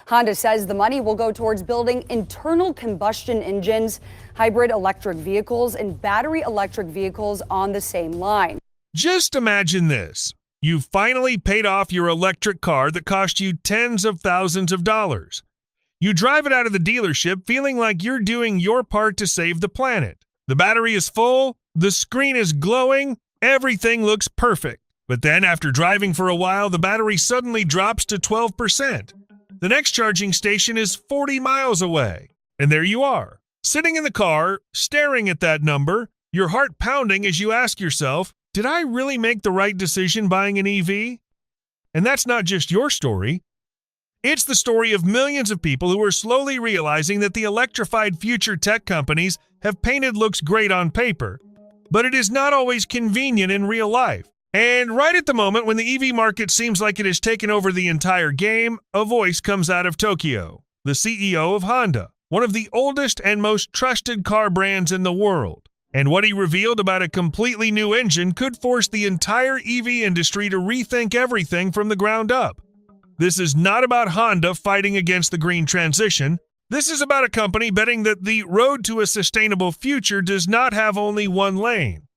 Honda says the money will go towards building internal combustion engines, hybrid electric vehicles, and battery electric vehicles on the same line. Just imagine this. You finally paid off your electric car that cost you tens of thousands of dollars. You drive it out of the dealership feeling like you're doing your part to save the planet. The battery is full, the screen is glowing, everything looks perfect. But then after driving for a while, the battery suddenly drops to 12%. The next charging station is 40 miles away. And there you are, sitting in the car, staring at that number, your heart pounding as you ask yourself, did I really make the right decision buying an EV? And that's not just your story. It's the story of millions of people who are slowly realizing that the electrified future tech companies have painted looks great on paper, but it is not always convenient in real life. And right at the moment when the EV market seems like it has taken over the entire game, a voice comes out of Tokyo, the CEO of Honda, one of the oldest and most trusted car brands in the world. And what he revealed about a completely new engine could force the entire EV industry to rethink everything from the ground up. This is not about Honda fighting against the green transition. This is about a company betting that the road to a sustainable future does not have only one lane.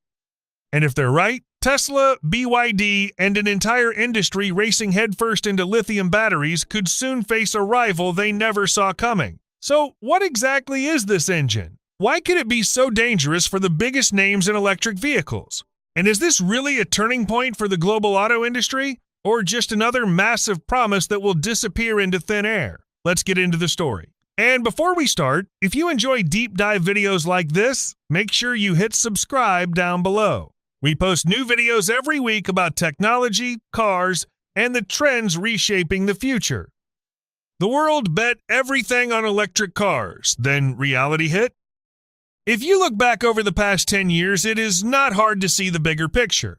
And if they're right, Tesla, BYD, and an entire industry racing headfirst into lithium batteries could soon face a rival they never saw coming. So what exactly is this engine? Why could it be so dangerous for the biggest names in electric vehicles? And is this really a turning point for the global auto industry? Or just another massive promise that will disappear into thin air? Let's get into the story. And before we start, if you enjoy deep dive videos like this, make sure you hit subscribe down below. We post new videos every week about technology, cars, and the trends reshaping the future. The world bet everything on electric cars, then reality hit. If you look back over the past 10 years, it is not hard to see the bigger picture.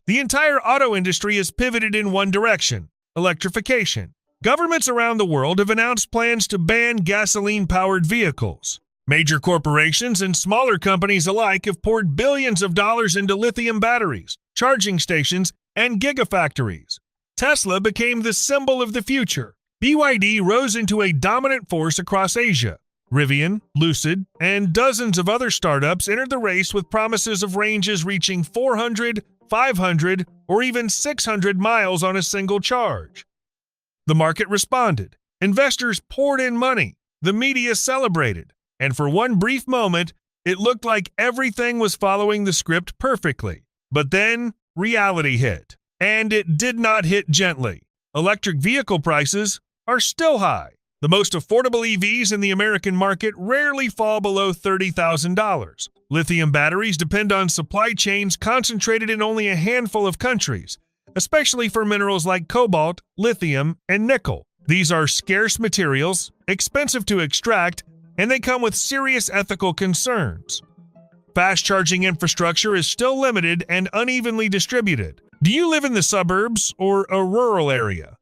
The entire auto industry has pivoted in one direction: electrification. Governments around the world have announced plans to ban gasoline-powered vehicles. Major corporations and smaller companies alike have poured billions of dollars into lithium batteries, charging stations, and gigafactories. Tesla became the symbol of the future. BYD rose into a dominant force across Asia. Rivian, Lucid, and dozens of other startups entered the race with promises of ranges reaching 400, 500, or even 600 miles on a single charge. The market responded. Investors poured in money. The media celebrated. And for one brief moment, it looked like everything was following the script perfectly. But then, reality hit. And it did not hit gently. Electric vehicle prices are still high. The most affordable EVs in the American market rarely fall below $30,000. Lithium batteries depend on supply chains concentrated in only a handful of countries, especially for minerals like cobalt, lithium, and nickel. These are scarce materials, expensive to extract, and they come with serious ethical concerns. Fast charging infrastructure is still limited and unevenly distributed. Do you live in the suburbs or a rural area?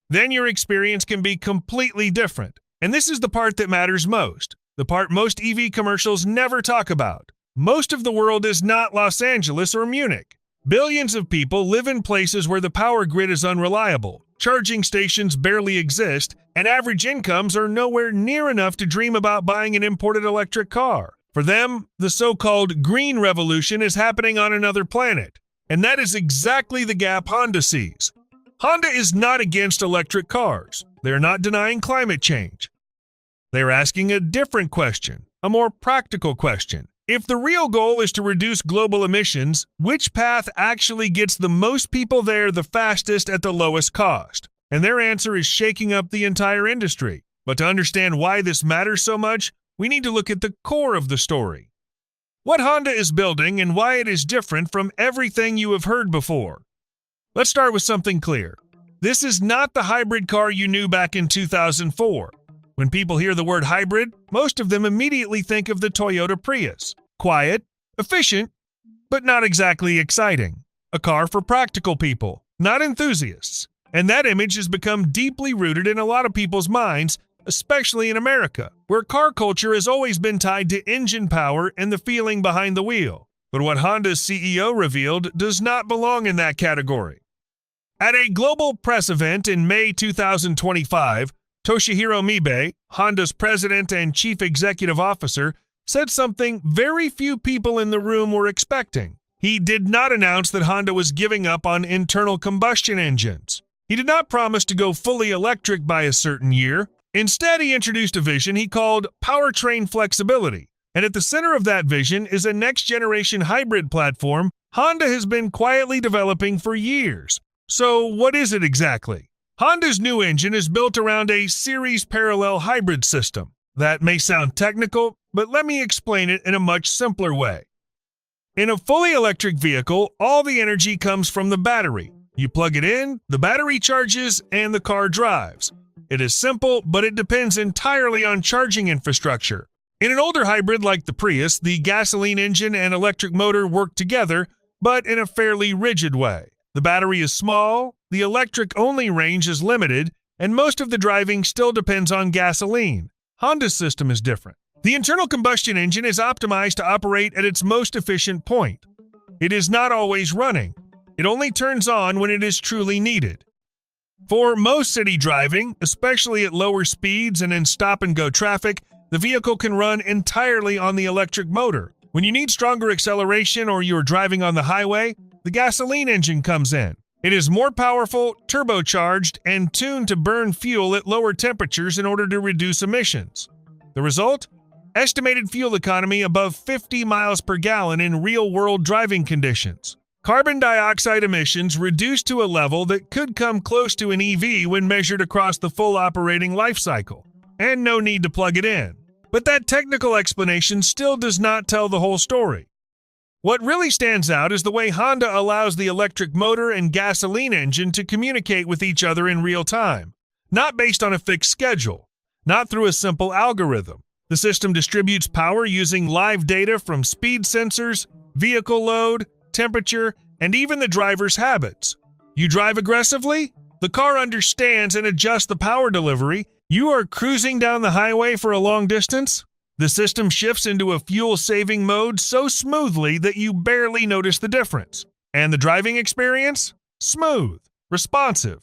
Then your experience can be completely different. And this is the part that matters most, the part most EV commercials never talk about. Most of the world is not Los Angeles or Munich. Billions of people live in places where the power grid is unreliable, charging stations barely exist, and average incomes are nowhere near enough to dream about buying an imported electric car. For them, the so-called green revolution is happening on another planet. And that is exactly the gap Honda sees. Honda is not against electric cars. They're not denying climate change. They're asking a different question, a more practical question. If the real goal is to reduce global emissions, which path actually gets the most people there the fastest at the lowest cost? And their answer is shaking up the entire industry. But to understand why this matters so much, we need to look at the core of the story. What Honda is building and why it is different from everything you have heard before. Let's start with something clear. This is not the hybrid car you knew back in 2004. When people hear the word hybrid, most of them immediately think of the Toyota Prius. Quiet, efficient, but not exactly exciting. A car for practical people, not enthusiasts. And that image has become deeply rooted in a lot of people's minds, especially in America, where car culture has always been tied to engine power and the feeling behind the wheel. But what Honda's CEO revealed does not belong in that category. At a global press event in May 2025, Toshihiro Mibe, Honda's president and chief executive officer, said something very few people in the room were expecting. He did not announce that Honda was giving up on internal combustion engines. He did not promise to go fully electric by a certain year. Instead, he introduced a vision he called powertrain flexibility. And at the center of that vision is a next-generation hybrid platform Honda has been quietly developing for years. So what is it exactly? Honda's new engine is built around a series parallel hybrid system. That may sound technical, but let me explain it in a much simpler way. In a fully electric vehicle, all the energy comes from the battery. You plug it in, the battery charges, and the car drives. It is simple, but it depends entirely on charging infrastructure. In an older hybrid like the Prius, the gasoline engine and electric motor work together, but in a fairly rigid way. The battery is small, the electric-only range is limited, and most of the driving still depends on gasoline. Honda's system is different. The internal combustion engine is optimized to operate at its most efficient point. It is not always running. It only turns on when it is truly needed. For most city driving, especially at lower speeds and in stop-and-go traffic, the vehicle can run entirely on the electric motor. When you need stronger acceleration or you're driving on the highway, the gasoline engine comes in. It is more powerful, turbocharged, and tuned to burn fuel at lower temperatures in order to reduce emissions. The result? Estimated fuel economy above 50 miles per gallon in real-world driving conditions. Carbon dioxide emissions reduced to a level that could come close to an EV when measured across the full operating life cycle. And no need to plug it in. But that technical explanation still does not tell the whole story. What really stands out is the way Honda allows the electric motor and gasoline engine to communicate with each other in real time, not based on a fixed schedule, not through a simple algorithm. The system distributes power using live data from speed sensors, vehicle load, temperature, and even the driver's habits. You drive aggressively? The car understands and adjusts the power delivery. You are cruising down the highway for a long distance? The system shifts into a fuel-saving mode so smoothly that you barely notice the difference. And the driving experience? Smooth, responsive.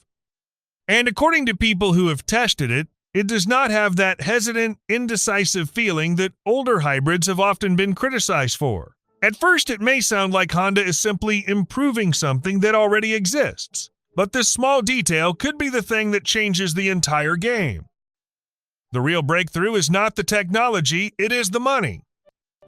And according to people who have tested it, it does not have that hesitant, indecisive feeling that older hybrids have often been criticized for. At first, it may sound like Honda is simply improving something that already exists, but this small detail could be the thing that changes the entire game. The real breakthrough is not the technology, it is the money.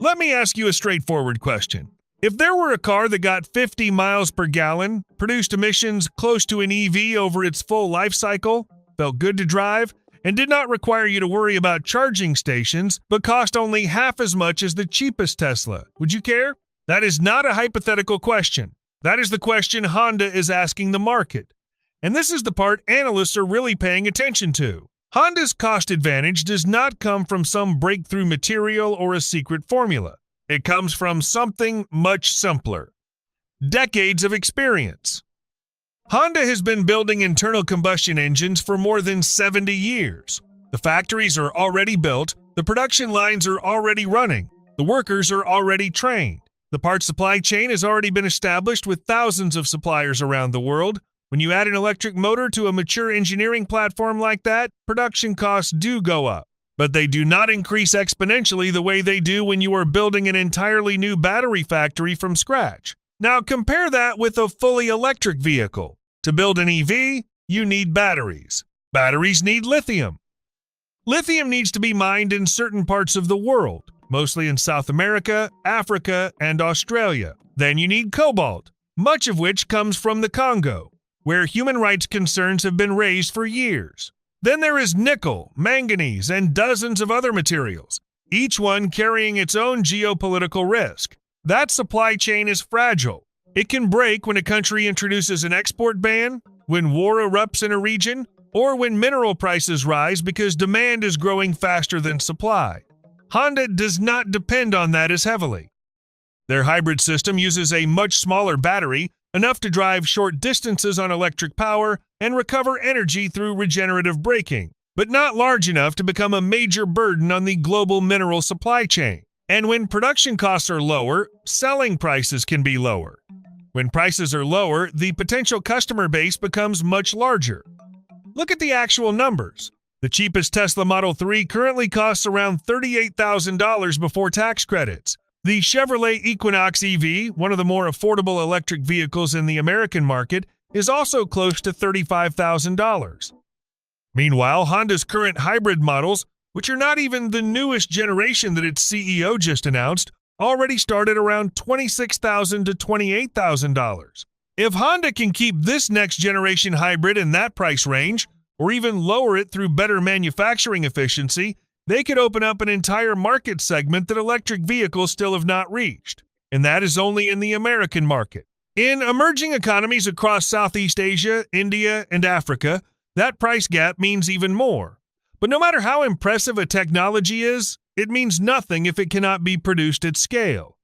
Let me ask you a straightforward question. If there were a car that got 50 miles per gallon, produced emissions close to an EV over its full life cycle, felt good to drive, and did not require you to worry about charging stations, but cost only half as much as the cheapest Tesla, would you care? That is not a hypothetical question. That is the question Honda is asking the market. And this is the part analysts are really paying attention to. Honda's cost advantage does not come from some breakthrough material or a secret formula. It comes from something much simpler. Decades of experience. Honda has been building internal combustion engines for more than 70 years. The factories are already built, the production lines are already running, the workers are already trained. The parts supply chain has already been established with thousands of suppliers around the world. When you add an electric motor to a mature engineering platform like that, production costs do go up. But they do not increase exponentially the way they do when you are building an entirely new battery factory from scratch. Now compare that with a fully electric vehicle. To build an EV, you need batteries. Batteries need lithium. Lithium needs to be mined in certain parts of the world, mostly in South America, Africa, and Australia. Then you need cobalt, much of which comes from the Congo, where human rights concerns have been raised for years. Then there is nickel, manganese, and dozens of other materials, each one carrying its own geopolitical risk. That supply chain is fragile. It can break when a country introduces an export ban, when war erupts in a region, or when mineral prices rise because demand is growing faster than supply. Honda does not depend on that as heavily. Their hybrid system uses a much smaller battery, enough to drive short distances on electric power and recover energy through regenerative braking, but not large enough to become a major burden on the global mineral supply chain. And when production costs are lower, selling prices can be lower. When prices are lower, the potential customer base becomes much larger. Look at the actual numbers. The cheapest Tesla Model 3 currently costs around $38,000 before tax credits. The Chevrolet Equinox EV, one of the more affordable electric vehicles in the American market, is also close to $35,000. Meanwhile, Honda's current hybrid models, which are not even the newest generation that its CEO just announced, already start at around $26,000 to $28,000. If Honda can keep this next-generation hybrid in that price range, or even lower it through better manufacturing efficiency, they could open up an entire market segment that electric vehicles still have not reached. And that is only in the American market. In emerging economies across Southeast Asia, India, and Africa, that price gap means even more. But no matter how impressive a technology is, it means nothing if it cannot be produced at scale.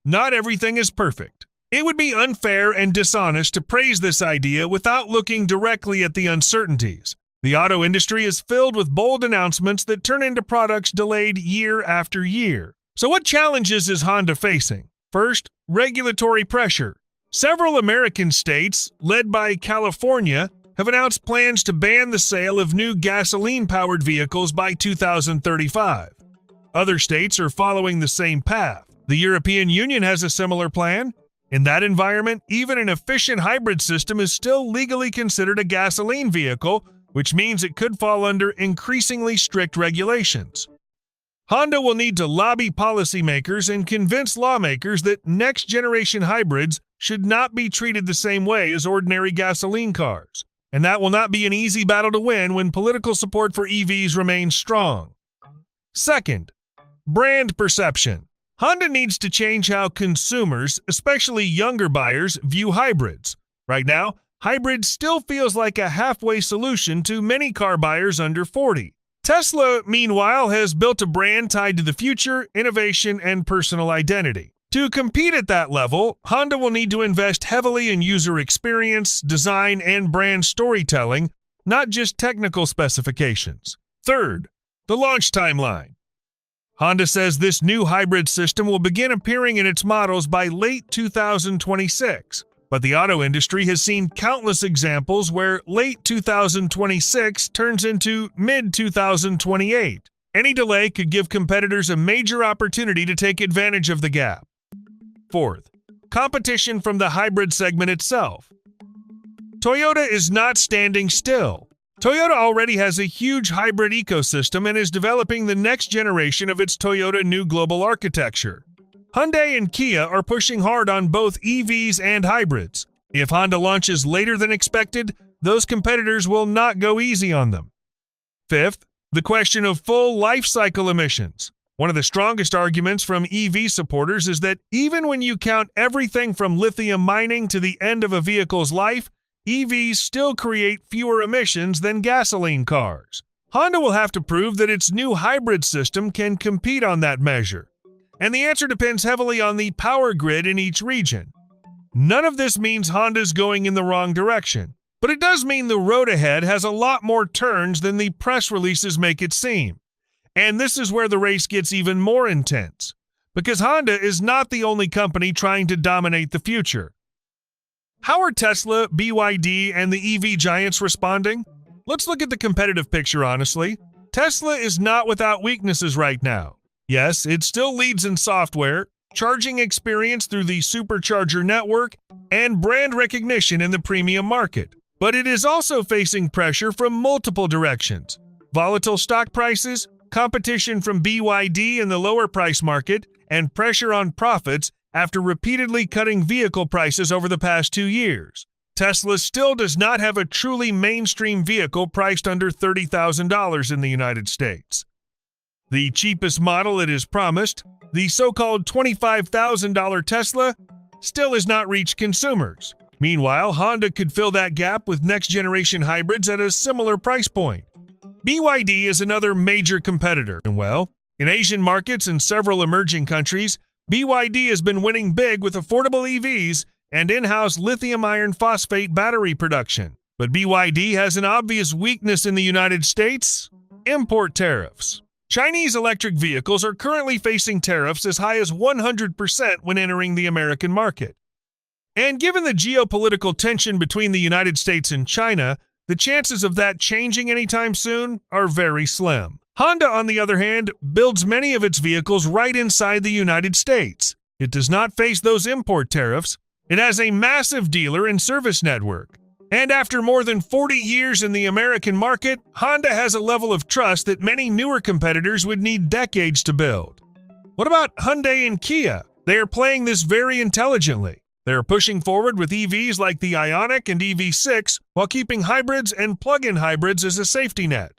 Not everything is perfect. It would be unfair and dishonest to praise this idea without looking directly at the uncertainties. The auto industry is filled with bold announcements that turn into products delayed year after year. So what challenges is Honda facing? First, regulatory pressure. Several American states, led by California, have announced plans to ban the sale of new gasoline-powered vehicles by 2035. Other states are following the same path. The European Union has a similar plan. In that environment, even an efficient hybrid system is still legally considered a gasoline vehicle, which means it could fall under increasingly strict regulations. Honda will need to lobby policymakers and convince lawmakers that next-generation hybrids should not be treated the same way as ordinary gasoline cars. And that will not be an easy battle to win when political support for EVs remains strong. Second, brand perception. Honda needs to change how consumers, especially younger buyers, view hybrids. Right now, hybrid still feels like a halfway solution to many car buyers under 40. Tesla, meanwhile, has built a brand tied to the future, innovation, and personal identity. To compete at that level, Honda will need to invest heavily in user experience, design, and brand storytelling, not just technical specifications. Third, the launch timeline. Honda says this new hybrid system will begin appearing in its models by late 2026, but the auto industry has seen countless examples where late 2026 turns into mid-2028. Any delay could give competitors a major opportunity to take advantage of the gap. Fourth, competition from the hybrid segment itself. Toyota is not standing still. Toyota already has a huge hybrid ecosystem and is developing the next generation of its Toyota New Global Architecture. Hyundai and Kia are pushing hard on both EVs and hybrids. If Honda launches later than expected, those competitors will not go easy on them. Fifth, the question of full life cycle emissions. One of the strongest arguments from EV supporters is that even when you count everything from lithium mining to the end of a vehicle's life, EVs still create fewer emissions than gasoline cars. Honda will have to prove that its new hybrid system can compete on that measure. And the answer depends heavily on the power grid in each region. None of this means Honda's going in the wrong direction, but it does mean the road ahead has a lot more turns than the press releases make it seem. And this is where the race gets even more intense, because Honda is not the only company trying to dominate the future. How are Tesla, BYD, and the EV giants responding? Let's look at the competitive picture honestly. Tesla is not without weaknesses right now. Yes, it still leads in software, charging experience through the supercharger network, and brand recognition in the premium market. But it is also facing pressure from multiple directions. Volatile stock prices, competition from BYD in the lower price market, and pressure on profits after repeatedly cutting vehicle prices over the past 2 years. Tesla still does not have a truly mainstream vehicle priced under $30,000 in the United States. The cheapest model it is promised, the so-called $25,000 Tesla, still has not reached consumers. Meanwhile, Honda could fill that gap with next-generation hybrids at a similar price point. BYD is another major competitor, and in Asian markets and several emerging countries, BYD has been winning big with affordable EVs and in-house lithium iron phosphate battery production. But BYD has an obvious weakness in the United States: import tariffs. Chinese electric vehicles are currently facing tariffs as high as 100% when entering the American market. And given the geopolitical tension between the United States and China, The chances of that changing anytime soon are very slim. Honda, on the other hand, builds many of its vehicles right inside the United States. It does not face those import tariffs. It has a massive dealer and service network. And after more than 40 years in the American market, Honda has a level of trust that many newer competitors would need decades to build. What about Hyundai and Kia? They are playing this very intelligently. They are pushing forward with EVs like the Ioniq and EV6 while keeping hybrids and plug-in hybrids as a safety net.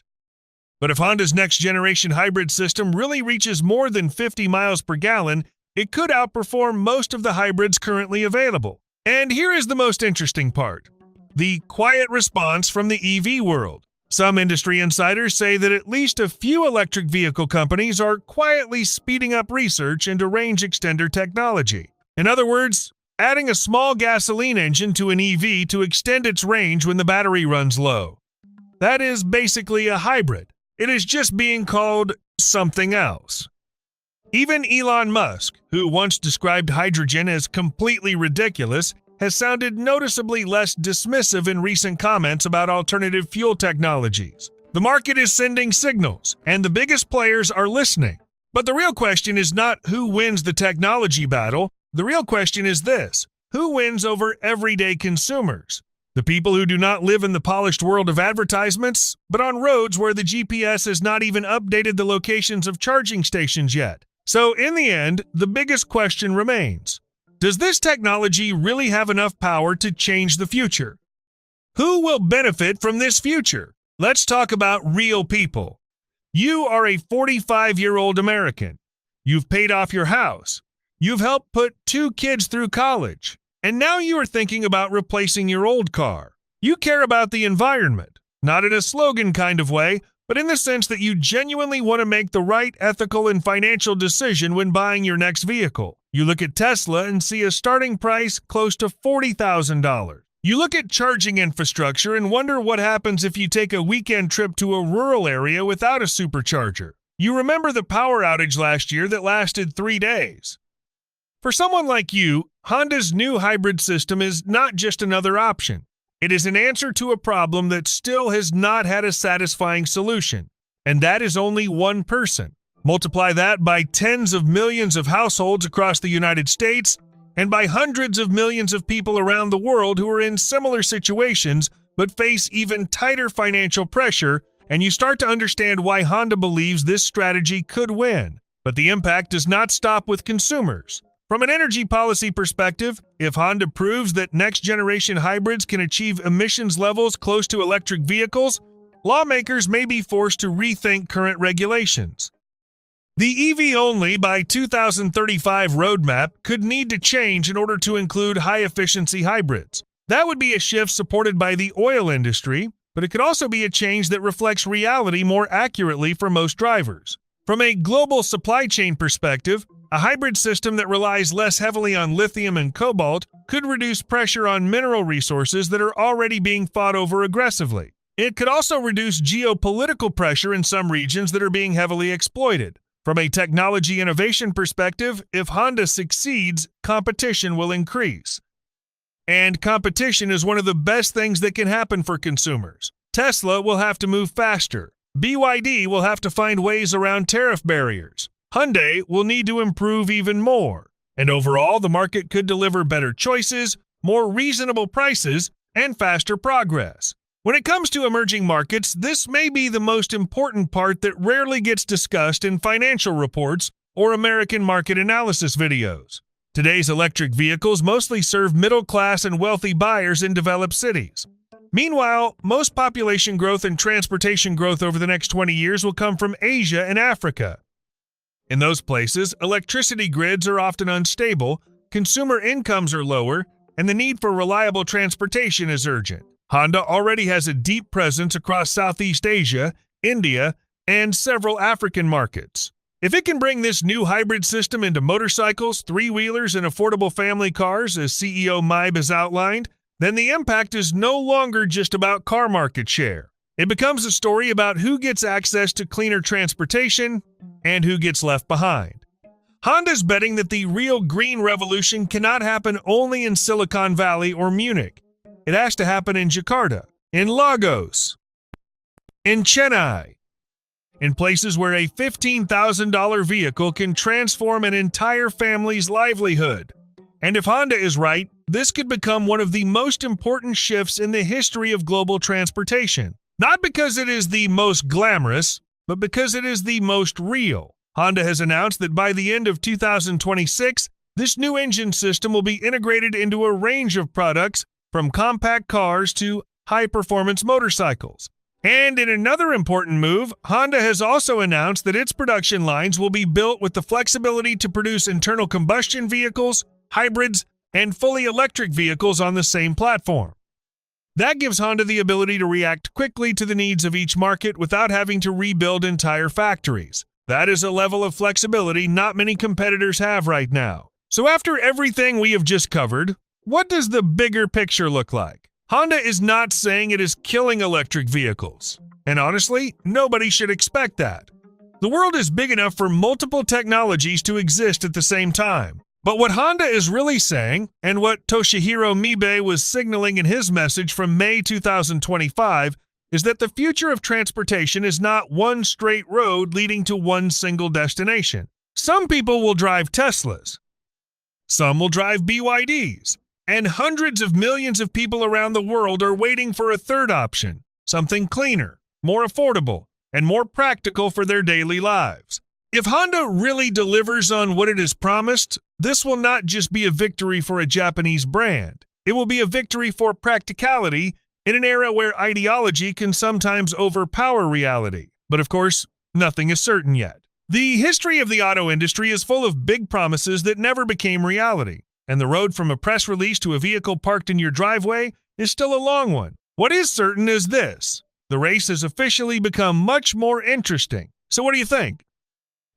But if Honda's next-generation hybrid system really reaches more than 50 miles per gallon, it could outperform most of the hybrids currently available. And here is the most interesting part: the quiet response from the EV world. Some industry insiders say that at least a few electric vehicle companies are quietly speeding up research into range extender technology. In other words, adding a small gasoline engine to an EV to extend its range when the battery runs low. That is basically a hybrid. It is just being called something else. Even Elon Musk, who once described hydrogen as completely ridiculous, has sounded noticeably less dismissive in recent comments about alternative fuel technologies. The market is sending signals, and the biggest players are listening. But the real question is not who wins the technology battle. The real question is this: who wins over everyday consumers? The people who do not live in the polished world of advertisements, but on roads where the GPS has not even updated the locations of charging stations yet. So in the end, the biggest question remains: does this technology really have enough power to change the future? Who will benefit from this future? Let's talk about real people. You are a 45-year-old American. You've paid off your house. You've helped put 2 kids through college. And now you are thinking about replacing your old car. You care about the environment, not in a slogan kind of way, but in the sense that you genuinely want to make the right ethical and financial decision when buying your next vehicle. You look at Tesla and see a starting price close to $40,000. You look at charging infrastructure and wonder what happens if you take a weekend trip to a rural area without a supercharger. You remember the power outage last year that lasted 3 days. For someone like you, Honda's new hybrid system is not just another option. It is an answer to a problem that still has not had a satisfying solution, and that is only one person. Multiply that by tens of millions of households across the United States, and by hundreds of millions of people around the world who are in similar situations but face even tighter financial pressure, and you start to understand why Honda believes this strategy could win. But the impact does not stop with consumers. From an energy policy perspective, if Honda proves that next-generation hybrids can achieve emissions levels close to electric vehicles, lawmakers may be forced to rethink current regulations. The EV-only by 2035 roadmap could need to change in order to include high-efficiency hybrids. That would be a shift supported by the oil industry, but it could also be a change that reflects reality more accurately for most drivers. From a global supply chain perspective, a hybrid system that relies less heavily on lithium and cobalt could reduce pressure on mineral resources that are already being fought over aggressively. It could also reduce geopolitical pressure in some regions that are being heavily exploited. From a technology innovation perspective, if Honda succeeds, competition will increase. And competition is one of the best things that can happen for consumers. Tesla will have to move faster. BYD will have to find ways around tariff barriers. Hyundai will need to improve even more. And overall, the market could deliver better choices, more reasonable prices, and faster progress. When it comes to emerging markets, this may be the most important part that rarely gets discussed in financial reports or American market analysis videos. Today's electric vehicles mostly serve middle-class and wealthy buyers in developed cities. Meanwhile, most population growth and transportation growth over the next 20 years will come from Asia and Africa. In those places, electricity grids are often unstable, consumer incomes are lower, and the need for reliable transportation is urgent. Honda already has a deep presence across Southeast Asia, India, and several African markets. If it can bring this new hybrid system into motorcycles, three-wheelers, and affordable family cars, as CEO Maib has outlined, then the impact is no longer just about car market share. It becomes a story about who gets access to cleaner transportation and who gets left behind. Honda's betting that the real green revolution cannot happen only in Silicon Valley or Munich. It has to happen in Jakarta. in Lagos, in Chennai, in places where a $15,000 vehicle can transform an entire family's livelihood. And if Honda is right, this could become one of the most important shifts in the history of global transportation. Not because it is the most glamorous, but because it is the most real. Honda has announced that by the end of 2026, this new engine system will be integrated into a range of products from compact cars to high-performance motorcycles. And in another important move, Honda has also announced that its production lines will be built with the flexibility to produce internal combustion vehicles, hybrids, and fully electric vehicles on the same platform. That gives Honda the ability to react quickly to the needs of each market without having to rebuild entire factories. That is a level of flexibility not many competitors have right now. So after everything we have just covered, what does the bigger picture look like? Honda is not saying it is killing electric vehicles. And honestly, nobody should expect that. The world is big enough for multiple technologies to exist at the same time. But what Honda is really saying, and what Toshihiro Mibe was signaling in his message from May 2025, is that the future of transportation is not one straight road leading to one single destination. Some people will drive Teslas. Some will drive BYDs. And hundreds of millions of people around the world are waiting for a third option, something cleaner, more affordable, and more practical for their daily lives. If Honda really delivers on what it has promised, this will not just be a victory for a Japanese brand. It will be a victory for practicality in an era where ideology can sometimes overpower reality. But of course, nothing is certain yet. The history of the auto industry is full of big promises that never became reality, and the road from a press release to a vehicle parked in your driveway is still a long one. What is certain is this: the race has officially become much more interesting. So what do you think?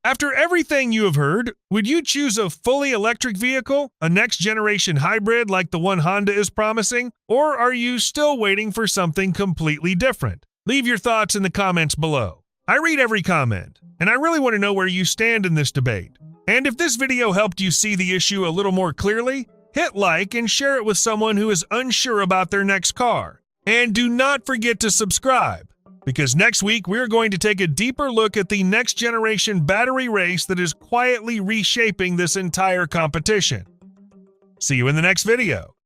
After everything you have heard, would you choose a fully electric vehicle, a next-generation hybrid like the one Honda is promising, or are you still waiting for something completely different? Leave your thoughts in the comments below. I read every comment, and I really want to know where you stand in this debate. And if this video helped you see the issue a little more clearly, hit like and share it with someone who is unsure about their next car. And do not forget to subscribe, because next week we're going to take a deeper look at the next generation battery race that is quietly reshaping this entire competition. See you in the next video.